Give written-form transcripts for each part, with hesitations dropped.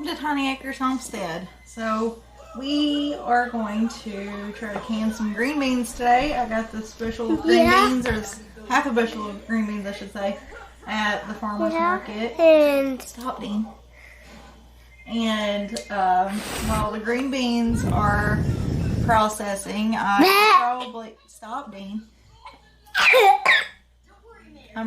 Welcome to Tiny Acres Homestead. So we are going to try to can some green beans today. I got this bushel of green beans, or half a bushel of green beans I should say, at the farmer's market. And stop, Dean. And while the green beans are processing, I'm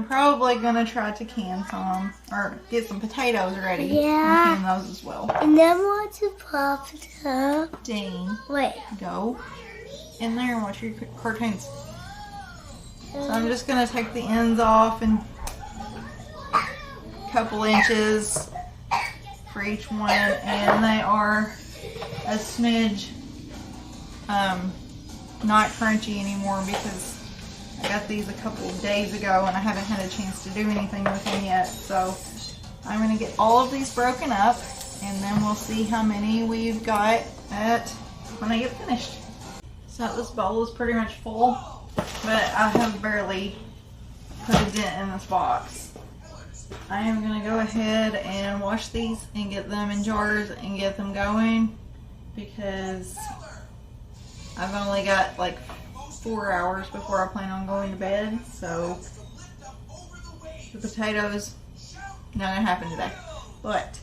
probably gonna try to can some, or get some potatoes ready. And can those as well. And then want to pop it up. Dean, wait. Go in there and watch your cartoons. So I'm just gonna take the ends off and a couple inches for each one, and they are a smidge not crunchy anymore because I got these a couple of days ago and I haven't had a chance to do anything with them yet. So I'm going to get all of these broken up and then we'll see how many we've got when I get finished. So this bowl is pretty much full, but I have barely put a dent in this box. I am going to go ahead and wash these and get them in jars and get them going because I've only got like 4 hours before I plan on going to bed, so the potatoes not gonna happen today. But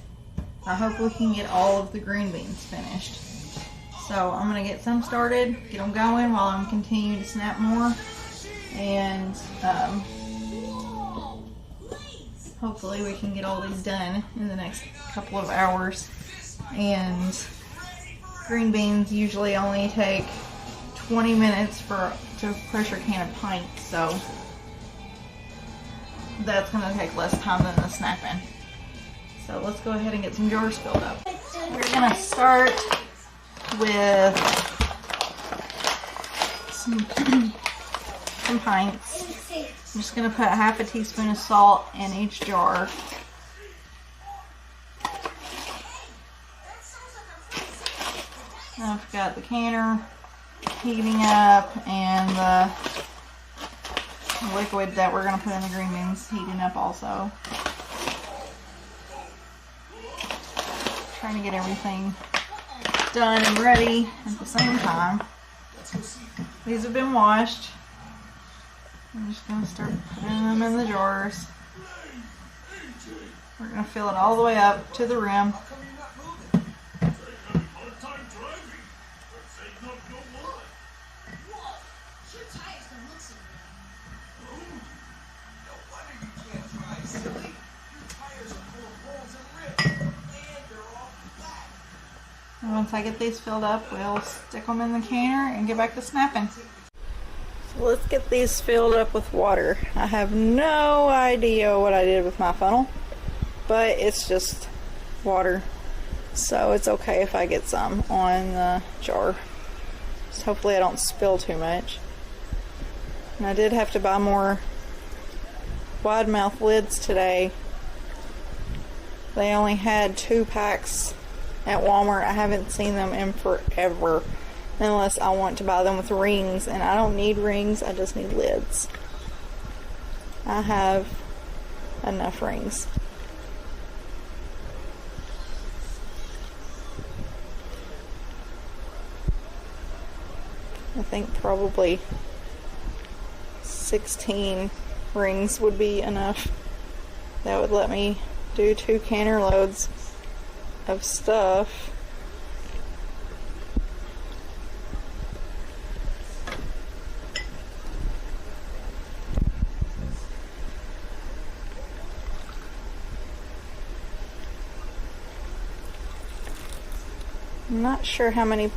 I hope we can get all of the green beans finished. So I'm gonna get some started, get them going while I'm continuing to snap more, and hopefully we can get all these done in the next couple of hours. And green beans usually only take 20 minutes to pressure can a pint, so that's going to take less time than the snapping. So let's go ahead and get some jars filled up. We're going to start with some pints. I'm just going to put half a teaspoon of salt in each jar. Now I've got the canner heating up and the liquid that we're going to put in the green beans heating up also. Trying to get everything done and ready at the same time. These have been washed. I'm just going to start putting them in the jars. We're going to fill it all the way up to the rim. And once I get these filled up, we'll stick them in the canner and get back to snapping. So let's get these filled up with water. I have no idea what I did with my funnel, but it's just water. So it's okay if I get some on the jar. So hopefully I don't spill too much. And I did have to buy more wide mouth lids today. They only had 2 packs at Walmart. I haven't seen them in forever unless I want to buy them with rings, and I don't need rings, I just need lids. I have enough rings. I think probably 16 rings would be enough. That would let me do 2 canner loads of stuff. I'm not sure how many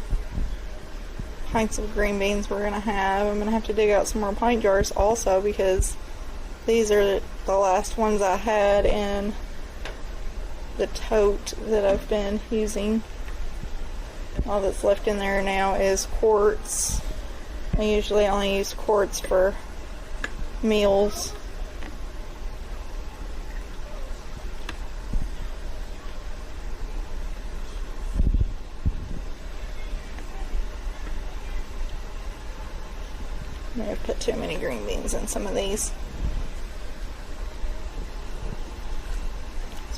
pints of green beans we're gonna have. I'm gonna have to dig out some more pint jars also because these are the last ones I had in the tote that I've been using. All that's left in there now is quarts. I usually only use quarts for meals. May have put too many green beans in some of these.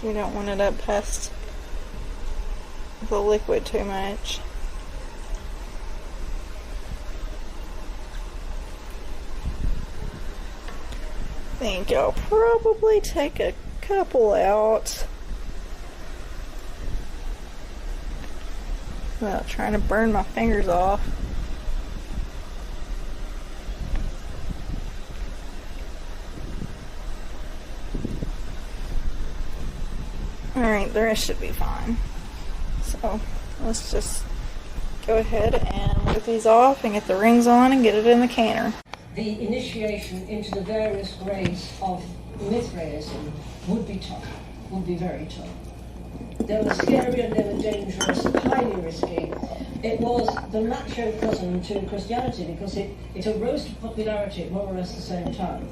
So we don't want it up past the liquid too much. I think I'll probably take a couple out without trying to burn my fingers off. Alright, the rest should be fine. So let's just go ahead and move these off and get the rings on and get it in the canner. The initiation into the various grades of Mithraism would be tough, would be very tough. They were scary and they were dangerous, highly risky. It was the macho cousin to Christianity because it arose to popularity at more or less the same time.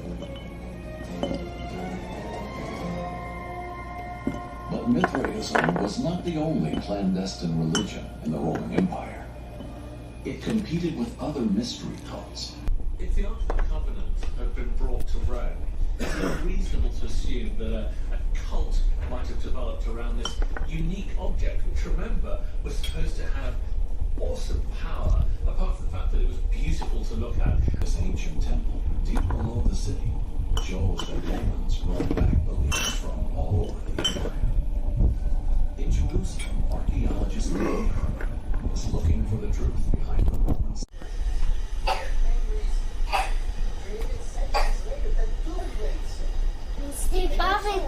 But Mithraism was not the only clandestine religion in the Roman Empire. It competed with other mystery cults. If the Ark of the Covenant had been brought to Rome, it's not reasonable to assume that a cult might have developed around this unique object, which, remember, was supposed to have awesome power, apart from the fact that it was beautiful to look at. This ancient temple, deep below the city, shows that Romans brought back beliefs from all over the empire. In Jerusalem, archaeologist Lee was looking for the truth behind the Romans. Steve Bobby.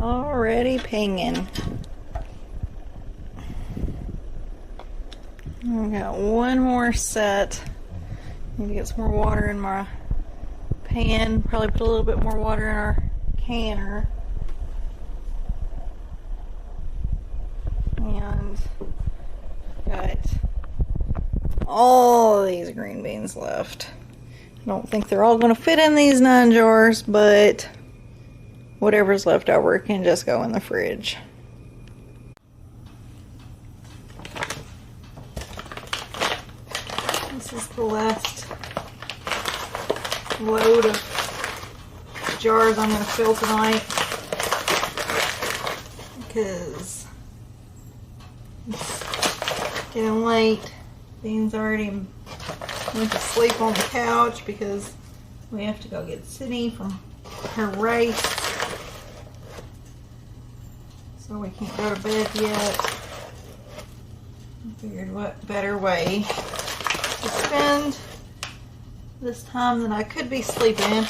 Already pinging. I got one more set. Need to get some more water in my pan. Probably put a little bit more water in our canner. And got all these green beans left. I don't think they're all going to fit in these 9 jars, but whatever's left over can just go in the fridge. This is the last load of jars I'm going to fill tonight because it's getting late. Bean's already went to sleep on the couch because we have to go get Sydney from her race. So we can't go to bed yet. I figured what better way to spend this time that I could be sleeping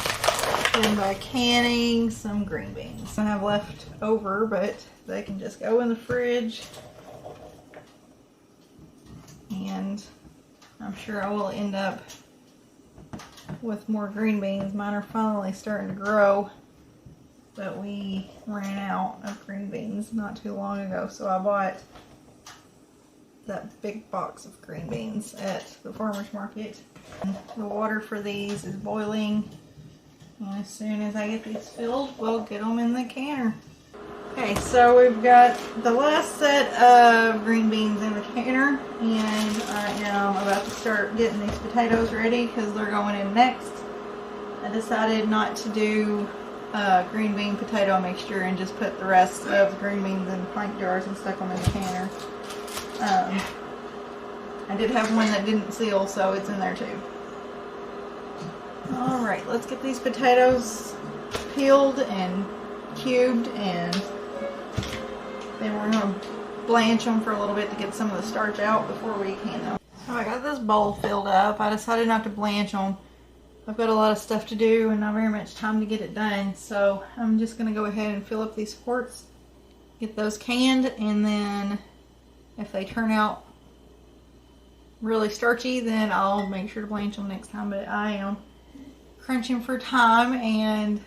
than by canning some green beans. I have left over, but they can just go in the fridge. And I'm sure I will end up with more green beans. Mine are finally starting to grow. But we ran out of green beans not too long ago, so I bought that big box of green beans at the farmer's market. The water for these is boiling, and as soon as I get these filled, we'll get them in the canner. Okay, so we've got the last set of green beans in the canner, and I am about to start getting these potatoes ready because they're going in next. I decided not to do green bean potato mixture and just put the rest of the green beans in pint jars and stuck them in the canner. I did have one that didn't seal, so it's in there too. Alright, let's get these potatoes peeled and cubed, and then we're going to blanch them for a little bit to get some of the starch out before we can them. Oh, I got this bowl filled up. I decided not to blanch them. I've got a lot of stuff to do and not very much time to get it done. So I'm just going to go ahead and fill up these quarts, get those canned, and then if they turn out really starchy, then I'll make sure to blanch them next time. But I am crunching for time, and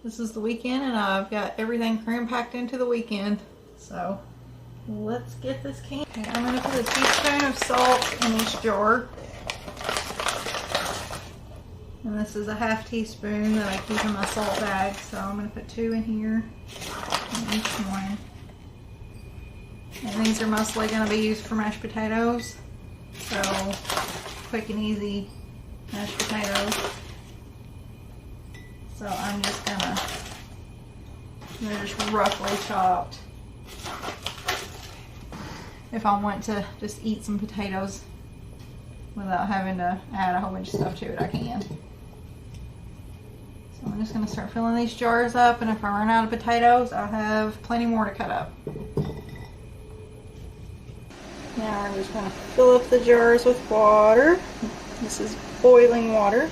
this is the weekend, and I've got everything cram-packed into the weekend. So let's get this can. Okay, I'm going to put a teaspoon of salt in each jar. And this is a half teaspoon that I keep in my salt bag. So I'm going to put 2 in here in each one. And these are mostly going to be used for mashed potatoes. So quick and easy mashed potatoes. So I'm just gonna, they're just roughly chopped. If I want to just eat some potatoes without having to add a whole bunch of stuff to it, I can. So I'm just gonna start filling these jars up, and if I run out of potatoes, I'll have plenty more to cut up. Now I'm just gonna fill up the jars with water. This is boiling water.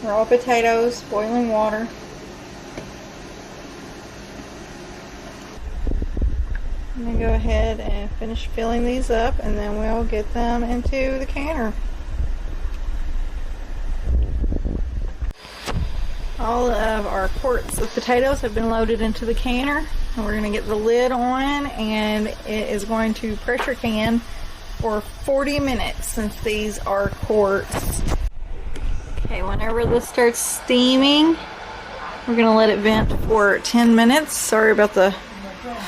Raw potatoes, boiling water. I'm going to go ahead and finish filling these up, and then we'll get them into the canner. All of our quarts of potatoes have been loaded into the canner, and we're going to get the lid on, and it is going to pressure can for 40 minutes since these are quarts. Okay, whenever this starts steaming, we're going to let it vent for 10 minutes. Sorry about the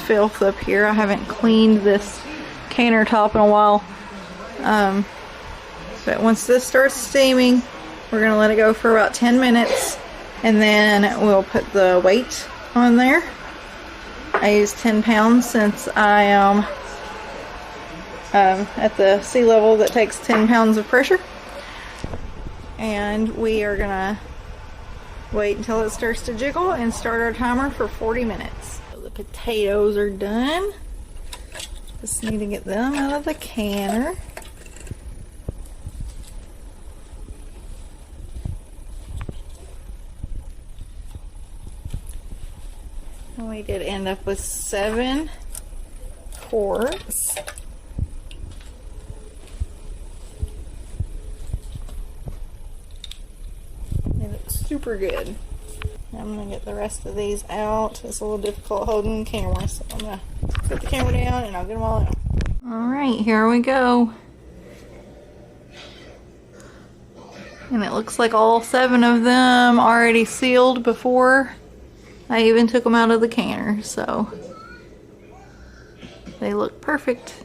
filth up here. I haven't cleaned this canner top in a while. But once this starts steaming, we're going to let it go for about 10 minutes, and then we'll put the weight on there. I use 10 pounds since I am at the sea level that takes 10 pounds of pressure. And we are gonna wait until it starts to jiggle and start our timer for 40 minutes. So the potatoes are done. Just need to get them out of the canner. And we did end up with 7 quarts. They look super good. I'm going to get the rest of these out. It's a little difficult holding the camera, so I'm going to put the camera down and I'll get them all out. Alright, here we go. And it looks like all 7 of them already sealed before I even took them out of the canner, so they look perfect.